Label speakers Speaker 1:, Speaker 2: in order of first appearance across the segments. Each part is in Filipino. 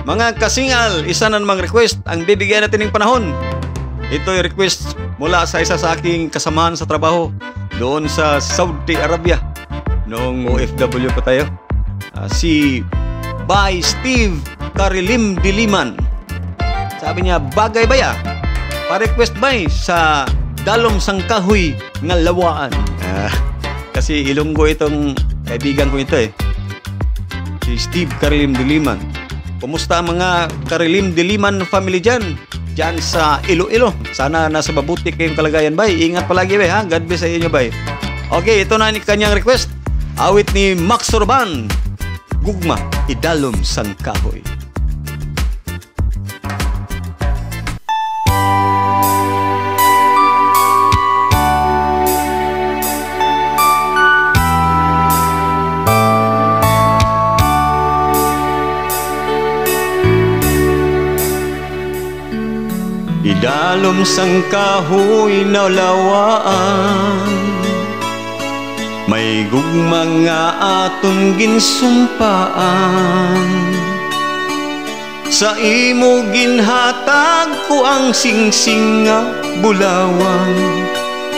Speaker 1: Mga kasingal, isa na namang request ang bibigyan natin ng panahon. Ito ay request mula sa isa sa aking kasamahan sa trabaho doon sa Saudi Arabia. Noong OFW pa tayo. Si Bay Steve Karilim Diliman. Sabi niya, bagay ba ya? Pa-request bay sa Dalom sang Kahoy nga Lawaan. Kasi Ilonggo itong kaibigan ko ito eh. Si Steve Karilim Diliman. Kumusta ang mga Karilim Diliman family dyan? Dyan sa Iloilo. Sana nasa mabuti kayong kalagayan, bay. Ingat palagi, bay, ha? God bless sa inyo, bay. Okay, ito na ni kanyang request. Awit ni Max Orban. Gugma, Idalom sang Kahoy. Idalom sang kahoy na lawaan, may gugma nga aton ginsumpaan. Sa imo ginhatag ko ang singsing nga bulawan,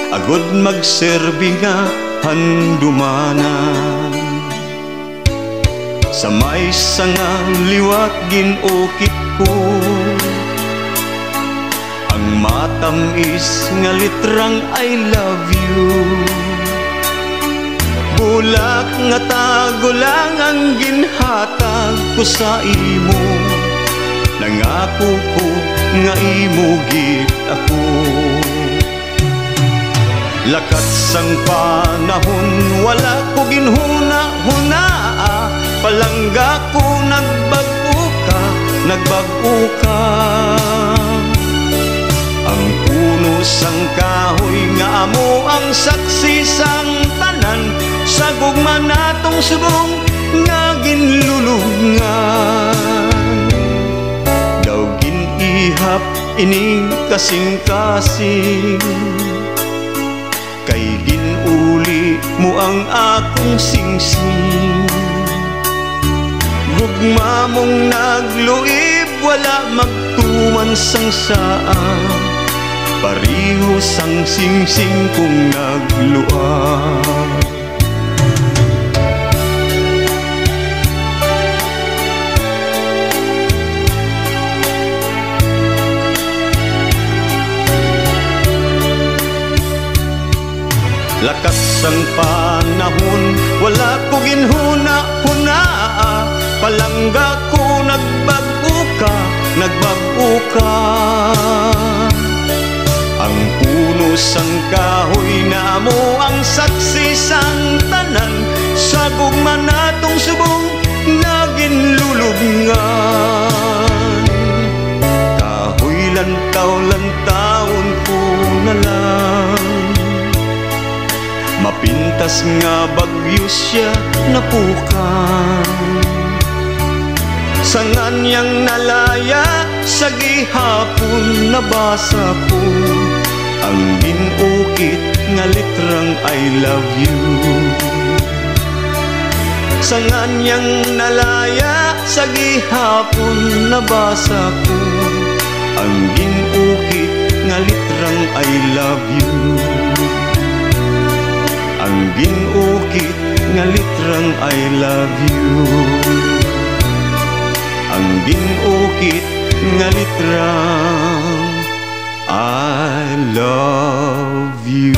Speaker 1: agod magserbi nga handumanan. Sa may sanga liwat ginukit ko ang matamis nga litrang I love you. Bulak nga tago lang ang ginhatag ko sa imo, nangako ko nga imo gid ako. Lakat sang panahon wala ko ginhuna-huna, palangga ko nagbago ka. Ang puno sang kahoy nga amo ang saksi sang tanan, sa gugma natong subong nga ginlulungan. Daw ginihap ining kasing-kasing, kay ginuli mo ang akong singsing. Gugma mong nagluib, wala magtuman sang saan, pariho sang singsing kong nagluab. Lakas sang panahon wala ko ginhuna-huna, palangga ko nagbago ka. Ang puno sang kahoy na mo ang saksi sang tanan, sa gugma natong subong na ginlulubngan. Kahoy lantaw-lantawon ko na lang, mapintas nga bagyo siya napukan. Sa nganyang nalaya, sa gihapon nabasa ko ang ginukit nga litrang I love you. Sa nganyang nalaya, sa gihapon nabasa ko ang ginukit nga litrang I love you. Ang ginukit nga litrang I love you. Ang ginukit nga litrang I love you.